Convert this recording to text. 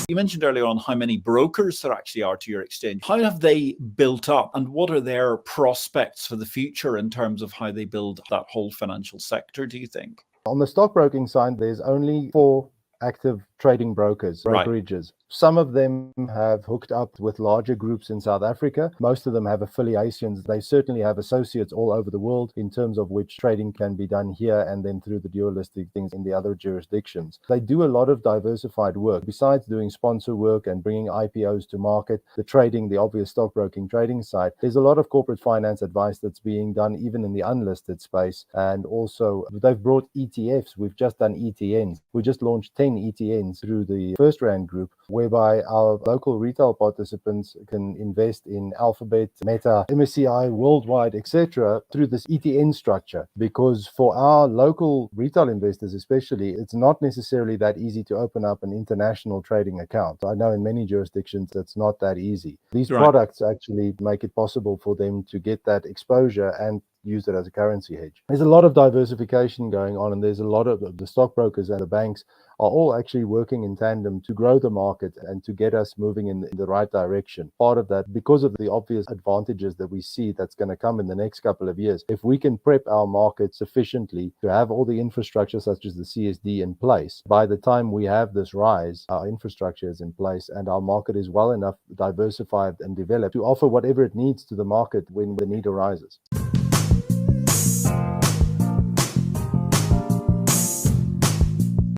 You mentioned earlier on how many brokers there actually are to your exchange. How have they built up, and what are their prospects for the future in terms of how they build that whole financial sector, do you think? On the stockbroking side, there's only 4 active trading brokerages. Right. Some of them have hooked up with larger groups in South Africa. Most of them have affiliations. They certainly have associates all over the world in terms of which trading can be done here and then through the dualistic things in the other jurisdictions. They do a lot of diversified work. Besides doing sponsor work and bringing IPOs to market, the trading, the obvious stockbroking trading side, there's a lot of corporate finance advice that's being done even in the unlisted space. And also they've brought ETFs. We've just done ETNs. We just launched 10 ETNs through the First Rand Group, whereby our local retail participants can invest in Alphabet, Meta, MSCI, Worldwide, etc. through this ETN structure. Because for our local retail investors especially, it's not necessarily that easy to open up an international trading account. I know in many jurisdictions it's not that easy. These products actually make it possible for them to get that exposure and use it as a currency hedge. There's a lot of diversification going on, and there's a lot of the stockbrokers and the banks are all actually working in tandem to grow the market and to get us moving in the right direction. Part of that, because of the obvious advantages that we see that's going to come in the next couple of years, if we can prep our market sufficiently to have all the infrastructure such as the CSD in place, by the time we have this rise, our infrastructure is in place and our market is well enough diversified and developed to offer whatever it needs to the market when the need arises.